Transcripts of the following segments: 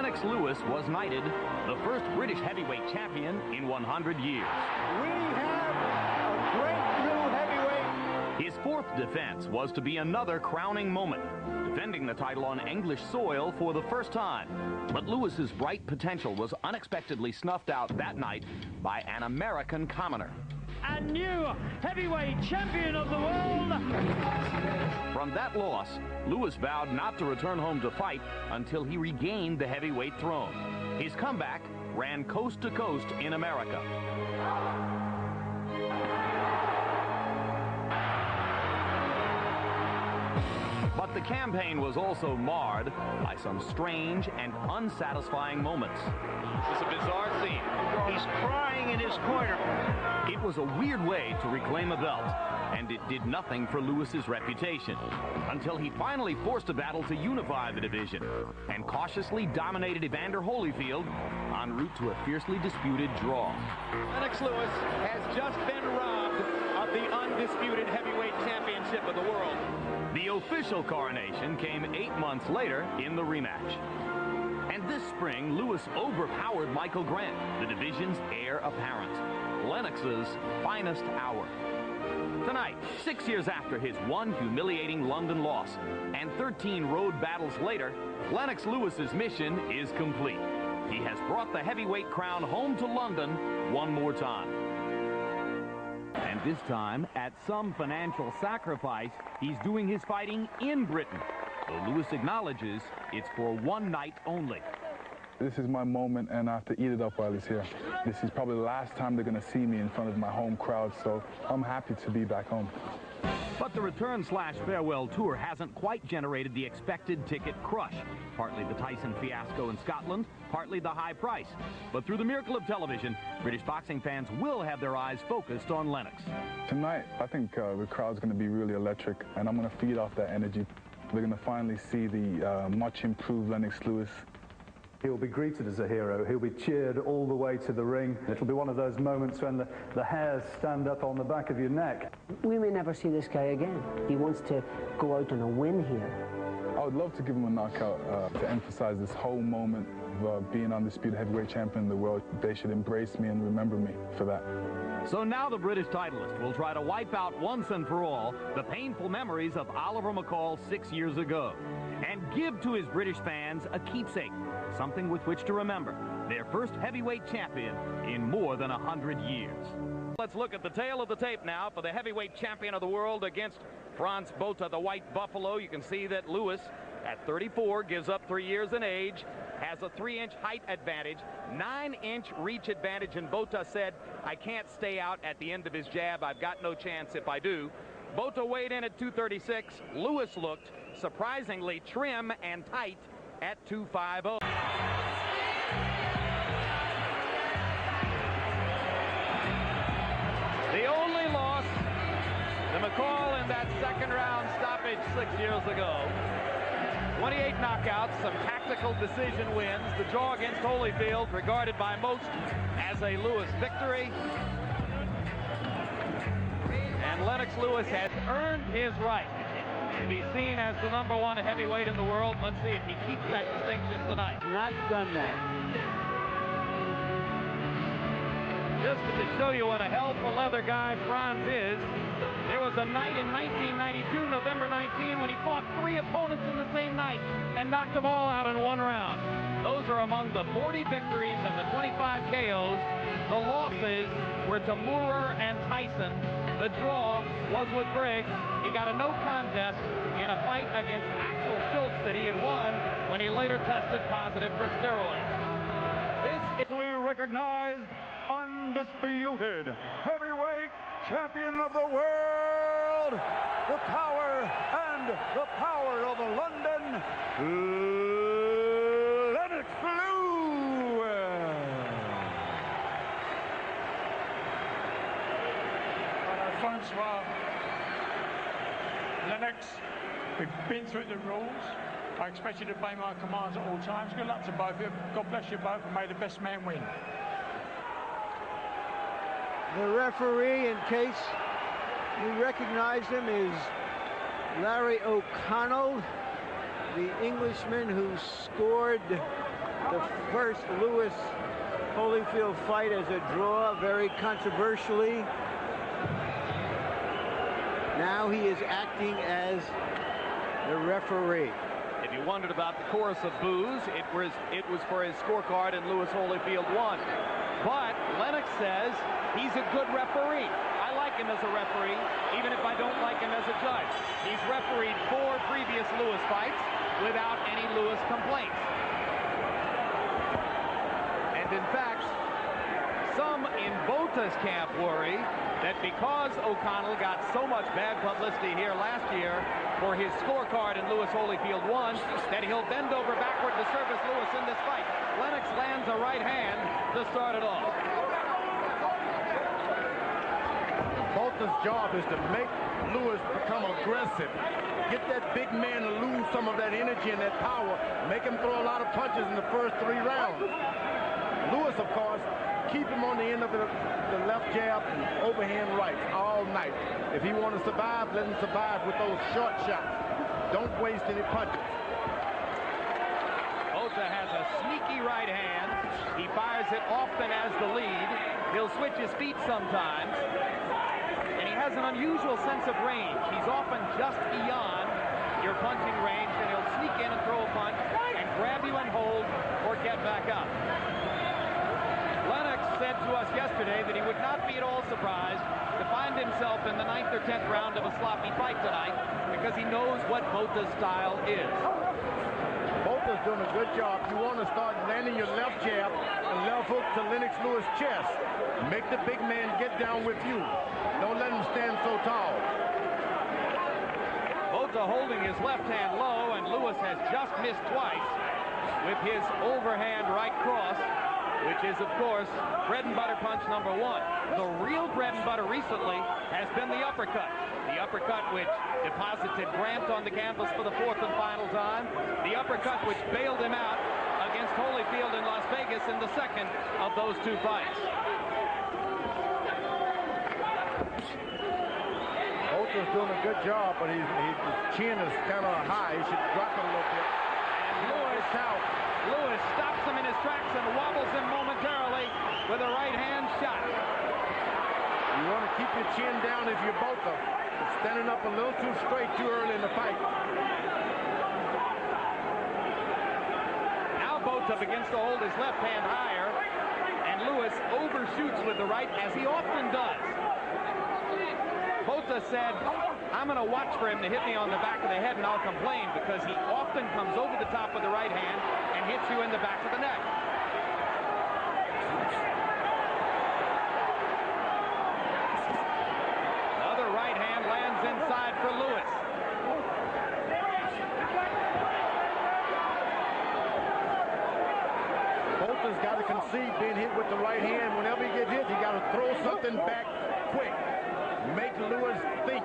Lennox Lewis was knighted the first British heavyweight champion in 100 years. We have a great new heavyweight. His fourth defense was to be another crowning moment, defending the title on English soil for the first time. But Lewis's bright potential was unexpectedly snuffed out that night by an American commoner. A new heavyweight champion of the world. From that loss, Lewis vowed not to return home to fight until he regained the heavyweight throne. His comeback ran coast to coast in America. But the campaign was also marred by some strange and unsatisfying moments. It's a bizarre scene. He's crying in his corner. It was a weird way to reclaim a belt, and it did nothing for Lewis's reputation, until he finally forced a battle to unify the division, and cautiously dominated Evander Holyfield en route to a fiercely disputed draw. Lennox Lewis has just been robbed of the undisputed heavyweight championship of the world. The official coronation came 8 months later in the rematch. And this spring, Lewis overpowered Michael Grant, the division's heir apparent. Lennox's finest hour. Tonight, 6 years after his one humiliating London loss and 13 road battles later, Lennox Lewis's mission is complete. He has brought the heavyweight crown home to London one more time. And this time, at some financial sacrifice, he's doing his fighting in Britain. Though Lewis acknowledges it's for one night only. This is my moment, and I have to eat it up while he's here. This is probably the last time they're going to see me in front of my home crowd, so I'm happy to be back home. But the return/farewell tour hasn't quite generated the expected ticket crush. Partly the Tyson fiasco in Scotland, partly the high price. But through the miracle of television, British boxing fans will have their eyes focused on Lennox. Tonight, I think the crowd's going to be really electric, and I'm going to feed off that energy. They're going to finally see the much improved Lennox Lewis. He'll be greeted as a hero. He'll be cheered all the way to the ring. It'll be one of those moments when the hairs stand up on the back of your neck. We may never see this guy again. He wants to go out on a win here. I would love to give him a knockout to emphasize this whole moment of being undisputed heavyweight champion in the world. They should embrace me and remember me for that. So now the British titleist will try to wipe out once and for all the painful memories of Oliver McCall 6 years ago and give to his British fans a keepsake, something with which to remember their first heavyweight champion in more than 100 years. Let's look at the tail of the tape now for the heavyweight champion of the world against Francois Botha, the White Buffalo. You can see that Lewis, at 34, gives up 3 years in age, has a 3-inch height advantage, 9-inch reach advantage, and Botha said, I can't stay out at the end of his jab. I've got no chance if I do. Botha weighed in at 236. Lewis looked surprisingly trim and tight at 250. The only loss to McCall in that second round stoppage 6 years ago. 28 knockouts, some tactical decision wins. The draw against Holyfield, regarded by most as a Lewis victory. And Lennox Lewis has earned his right to be seen as the #1 heavyweight in the world. Let's see if he keeps that distinction tonight. Not done that. Just to show you what a hell for leather guy Franz is, there was a night in 1992, November 19, when he fought 3 opponents in the same night and knocked them all out in 1 round. Those are among the 40 victories and the 25 KOs. The losses were to Moorer and Tyson. The draw was with Briggs. He got a no contest in a fight against Axel Schultz that he had won when he later tested positive for steroids. This is we recognize undisputed heavyweight champion of the world, the power and the power of London, Lennox Lewis. Francois, Lennox, we've been through the rules. I expect you to obey my commands at all times. Good luck to both of you. God bless you both, and may the best man win. The referee, in case you recognize him, is Larry O'Connell, the Englishman who scored the first Lewis-Holyfield fight as a draw, very controversially. Now he is acting as the referee. If you wondered about the chorus of boos, it was for his scorecard, and Lewis Holyfield won. But Lennox says he's a good referee. I like him as a referee, even if I don't like him as a judge. He's refereed 4 previous Lewis fights without any Lewis complaints. And in fact, some in Botha's camp worry that because O'Connell got so much bad publicity here last year for his scorecard and Lewis Holyfield won, that he'll bend over backward to service Lewis in this fight. Lennox lands a right hand to start it off. Botha's job is to make Lewis become aggressive. Get that big man to lose some of that energy and that power. Make him throw a lot of punches in the first 3 rounds. Lewis, of course, keep him on the end of the left jab and overhand rights all night. If he wants to survive, let him survive with those short shots. Don't waste any punches. Botha has a sneaky right hand. He fires it often as the lead. He'll switch his feet sometimes. And he has an unusual sense of range. He's often just beyond your punching range, and he'll sneak in and throw a punch and grab you and hold or get back up. Lennox said to us yesterday that he would not be at all surprised to find himself in the 9th or 10th round of a sloppy fight tonight because he knows what Botha's style is. Botha's doing a good job. You want to start landing your left jab and left hook to Lennox Lewis' chest. Make the big man get down with you. Don't let him stand so tall. Botha holding his left hand low, and Lewis has just missed twice with his overhand right cross, which is, of course, bread and butter punch number 1. The real bread and butter recently has been the uppercut. The uppercut which deposited Grant on the canvas for the 4th and final time. The uppercut which bailed him out against Holyfield in Las Vegas in the 2nd of those 2 fights. Botha's doing a good job, but his chin is kind of high. He should drop it a little bit. And Lewis stops him in his tracks and wobbles him momentarily with a right hand shot. You want to keep your chin down if you're Botha. You're standing up a little too straight too early in the fight. Now Botha begins to hold his left hand higher, and Lewis overshoots with the right, as he often does. Botha said, I'm going to watch for him to hit me on the back of the head and I'll complain, because he often comes over the top of the right hand and hits you in the back of the neck. Another right hand lands inside for Lewis. Botha's got to concede being hit with the right hand. Whenever he gets hit, he got to throw something back quick. Make Lewis think.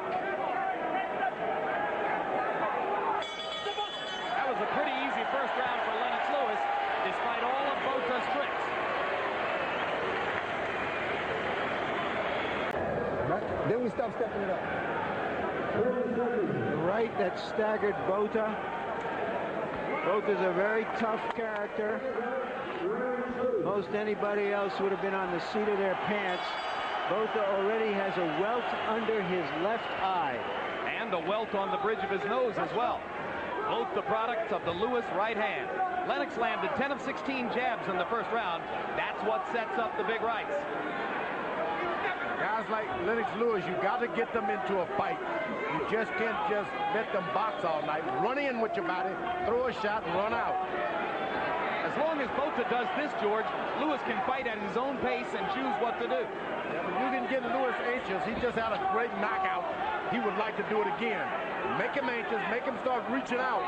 That was a pretty easy first round for Lennox Lewis, despite all of Botha's tricks. Then we stop stepping it up. The right that staggered Botha. Botha's a very tough character. Most anybody else would have been on the seat of their pants. Botha already has a welt under his left eye. And a welt on the bridge of his nose as well. Both the products of the Lewis right hand. Lennox landed 10 of 16 jabs in the first round. That's what sets up the big rights. Guys like Lennox Lewis, you got to get them into a fight. You just can't just let them box all night. Run in with your body, throw a shot, and run out. As long as Botha does this, George, Lewis can fight at his own pace and choose what to do. Yeah, but you can get Lewis anxious. He just had a great knockout. He would like to do it again. Make him anxious. Make him start reaching out.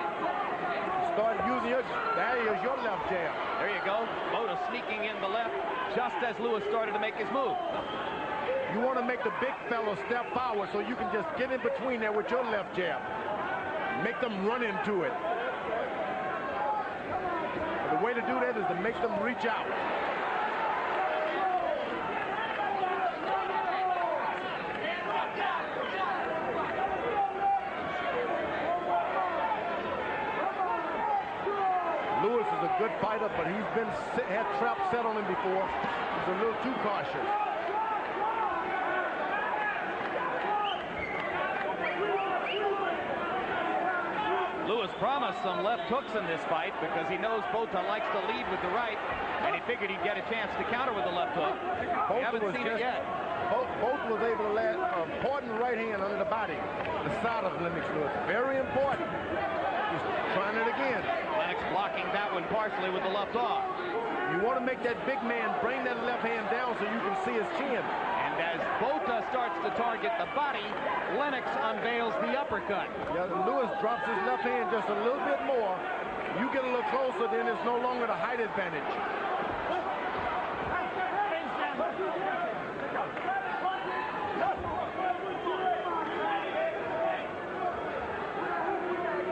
Start using your... There is your left jab. There you go. Botha sneaking in the left just as Lewis started to make his move. You want to make the big fellow step forward so you can just get in between there with your left jab. Make them run into it. The way to do that is to make them reach out. Lewis Lewis is a good fighter, but he's had traps set on him before. He's a little too cautious. Lewis promised some left hooks in this fight because he knows Botha likes to lead with the right, and he figured he'd get a chance to counter with the left hook. We haven't seen it yet. Botha was able to land an important right hand under the body, the side of Lennox Lewis. Very important. He's trying it again. Lennox blocking that one partially with the left off. You want to make that big man bring that left hand down so you can see his chin. And as Botha starts to target the body, Lennox unveils the uppercut. Yeah, Lewis drops his left hand just a little bit more. You get a little closer, then it's no longer the height advantage.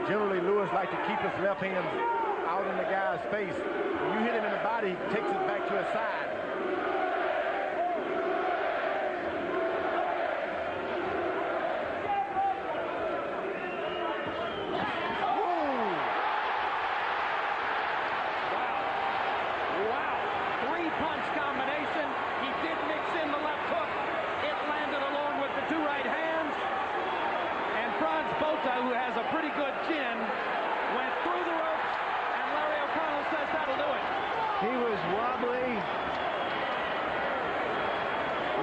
Generally, Lewis likes to keep his left hand out in the guy's face. When you hit him in the body, he takes it back to his side. Botha, who has a pretty good chin, went through the ropes, and Larry O'Connell says that'll do it. He was wobbly.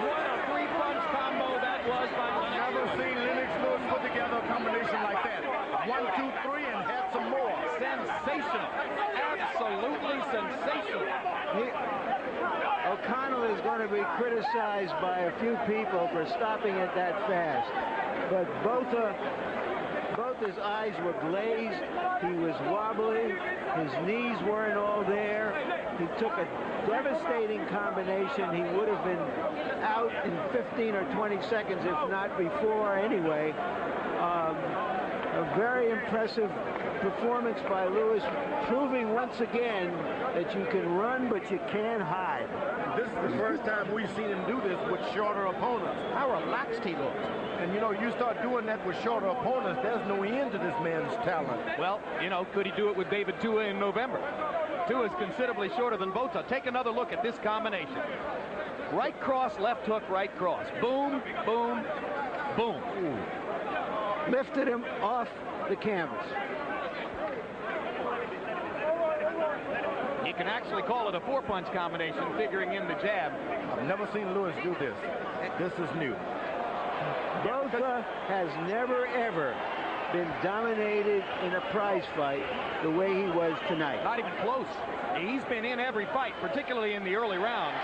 What a three-punch combo that was by Lennox. Never seen Lennox Lewis put together a combination like that. 1, 2, 3, and had some more. Sensational. Absolutely sensational. O'Connell is going to be criticized by a few people for stopping it that fast. But Botha's eyes were glazed. He was wobbly. His knees weren't all there. He took a devastating combination. He would have been out in 15 or 20 seconds, if not before anyway. A very impressive performance by Lewis, proving once again that you can run, but you can't hide. This is the first time we've seen him do this with shorter opponents. How relaxed he looks. And, you know, you start doing that with shorter opponents, there's no end to this man's talent. Well, you know, could he do it with David Tua in November? Tua is considerably shorter than Botha. Take another look at this combination. Right cross, left hook, right cross. Boom, boom, boom. Ooh. Lifted him off the canvas. You can actually call it a four-punch combination, figuring in the jab. I've never seen Lewis do this. This is new. Botha has never, ever been dominated in a prize fight the way he was tonight. Not even close. He's been in every fight, particularly in the early rounds.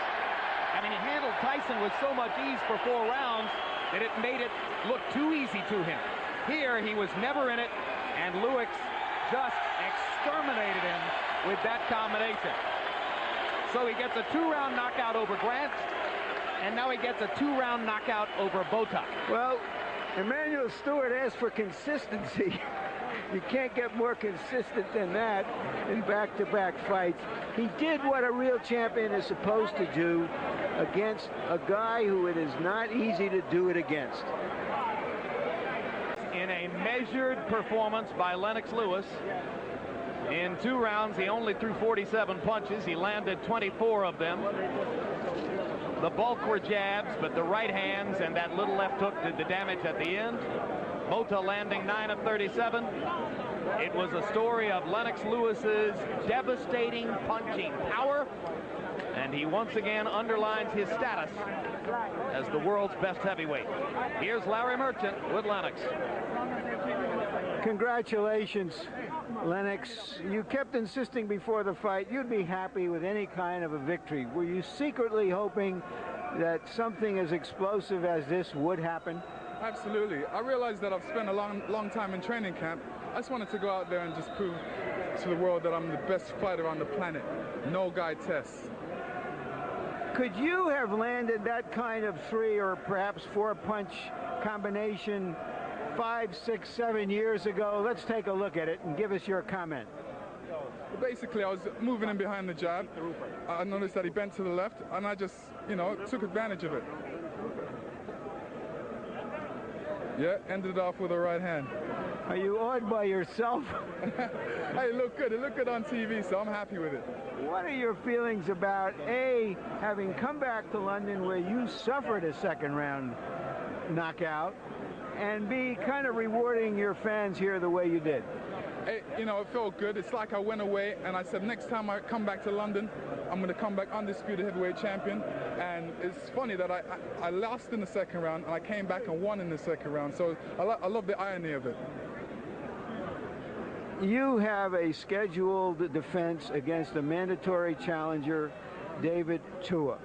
I mean, he handled Tyson with so much ease for 4 rounds that it made it look too easy to him. Here, he was never in it, and Lewis just exterminated him with that combination. So he gets a 2-round knockout over Grant, and now he gets a 2-round knockout over Botha. Well, Emmanuel Stewart asked for consistency. You can't get more consistent than that in back-to-back fights. He did what a real champion is supposed to do against a guy who it is not easy to do it against. In a measured performance by Lennox Lewis, in 2 rounds, he only threw 47 punches. He landed 24 of them. The bulk were jabs, but the right hands and that little left hook did the damage at the end. Botha landing 9 of 37. It was a story of Lennox Lewis's devastating punching power, and he once again underlines his status as the world's best heavyweight. Here's Larry Merchant with Lennox. Congratulations, Lennox. You kept insisting before the fight you'd be happy with any kind of a victory. Were you secretly hoping that something as explosive as this would happen? Absolutely. I realized that I've spent a long time in training camp. I just wanted to go out there and just prove to the world that I'm the best fighter on the planet. No guy tests. Could you have landed that kind of 3 or perhaps 4-punch combination 5, 6, 7 years ago? Let's take a look at it and give us your comment. Basically, I was moving in behind the jab. I noticed that he bent to the left, and I just, you know, took advantage of it. Yeah, ended off with a right hand. Are you awed by yourself? Hey, it looked good. It looked good on TV, so I'm happy with it. What are your feelings about, A, having come back to London where you suffered a second-round knockout, and B, kind of rewarding your fans here the way you did? You know, it felt good. It's like I went away and I said, next time I come back to London, I'm going to come back undisputed heavyweight champion. And it's funny that I lost in the second round and I came back and won in the second round. So I love the irony of it. You have a scheduled defense against a mandatory challenger, David Tua.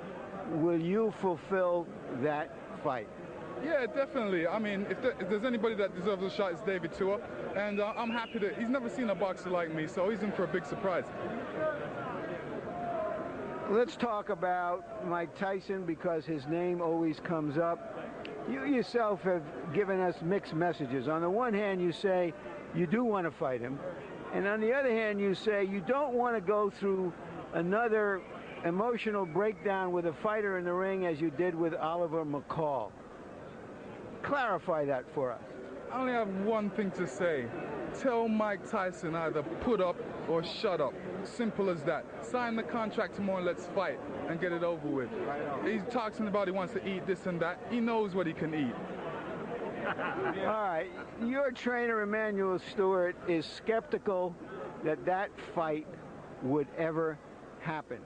Will you fulfill that fight? Yeah, definitely. I mean, if there's anybody that deserves a shot, it's David Tua. And I'm happy that he's never seen a boxer like me, so he's in for a big surprise. Let's talk about Mike Tyson, because his name always comes up. You yourself have given us mixed messages. On the one hand, you say you do want to fight him. And on the other hand, you say you don't want to go through another emotional breakdown with a fighter in the ring as you did with Oliver McCall. Clarify that for us. I only have one thing to say. Tell Mike Tyson either put up or shut up. Simple as that. Sign the contract tomorrow and let's fight and get it over with. He's talking about he wants to eat this and that. He knows what he can eat. All right. Your trainer, Emmanuel Stewart, is skeptical that that fight would ever happen.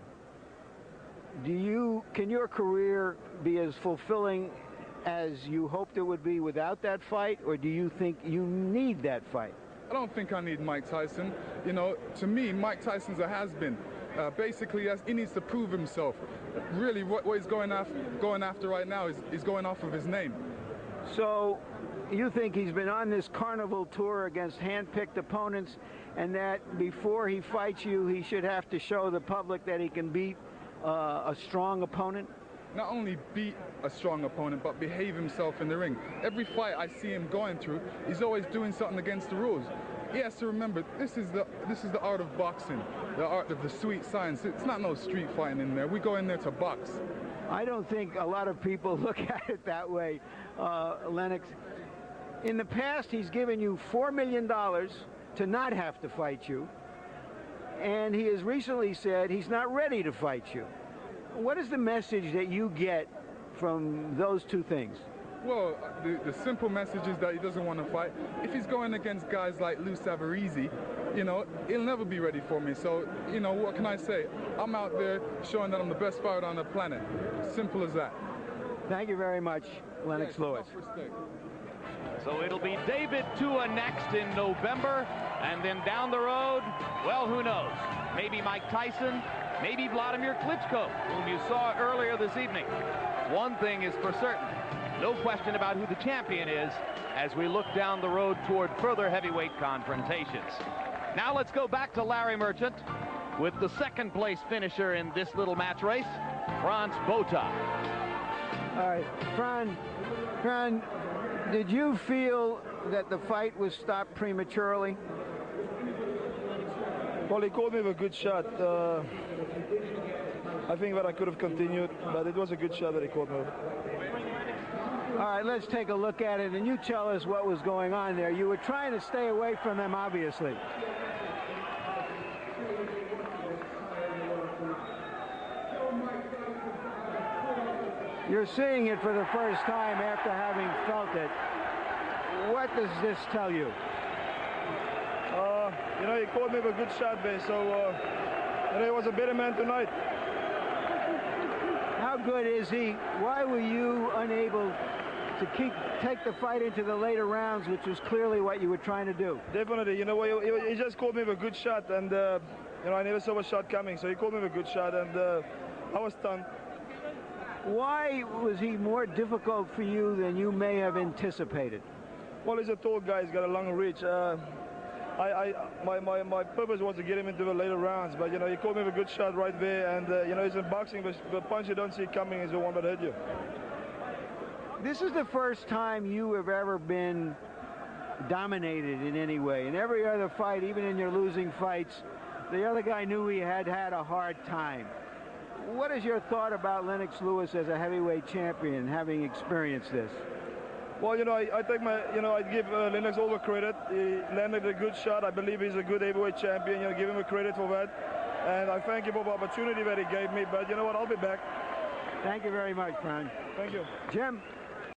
Can your career be as fulfilling as you hoped it would be without that fight, or do you think you need that fight? I don't think I need Mike Tyson. You know, to me, Mike Tyson's a has-been. Basically, he needs to prove himself. Really, what he's going after right now is he's going off of his name. So you think he's been on this carnival tour against hand-picked opponents, and that before he fights you, he should have to show the public that he can beat a strong opponent? Not only beat a strong opponent, but behave himself in the ring. Every fight I see him going through, he's always doing something against the rules. He has to remember, this is the art of boxing, the art of the sweet science. It's not no street fighting in there. We go in there to box. I don't think a lot of people look at it that way, Lennox. In the past, he's given you $4 million to not have to fight you, and he has recently said he's not ready to fight you. What is the message that you get from those two things? Well, the simple message is that he doesn't want to fight. If he's going against guys like Lou Savarizi, you know, he'll never be ready for me. So, you know, what can I say? I'm out there showing that I'm the best fighter on the planet. Simple as that. Thank you very much, Lennox Lewis. So it'll be David Tua next in November, and then down the road, well, who knows? Maybe Mike Tyson, maybe Vladimir Klitschko, whom you saw earlier this evening. One thing is for certain, no question about who the champion is as we look down the road toward further heavyweight confrontations. Now let's go back to Larry Merchant with the second place finisher in this little match race, Francois Botha. All right, Fran, did you feel that the fight was stopped prematurely? Well, he called me with a good shot. I think that I could have continued, but it was a good shot that he called me with. All right, let's take a look at it, and you tell us what was going on there. You were trying to stay away from him, obviously. You're seeing it for the first time after having felt it. What does this tell you? You know, he called me with a good shot there, so you know, he was a better man tonight. How good is he? Why were you unable to take the fight into the later rounds, which was clearly what you were trying to do? Definitely. You know, he just called me with a good shot, and you know, I never saw a shot coming, so he called me with a good shot, and I was stunned. Why was he more difficult for you than you may have anticipated? Well, he's a tall guy. He's got a long reach. My purpose was to get him into the later rounds, but you know, he called me with a good shot right there, and you know, he's in boxing, but the punch you don't see coming is the one that hit you. This is the first time you have ever been dominated in any way. In every other fight, even in your losing fights, the other guy knew he had a hard time. What is your thought about Lennox Lewis as a heavyweight champion, having experienced this? Well, you know, I take my, you know, I give Lennox all the credit. He landed a good shot. I believe he's a good heavyweight champion. You know, give him a credit for that. And I thank him for the opportunity that he gave me. But you know what? I'll be back. Thank you very much, Fran. Thank you. Jim.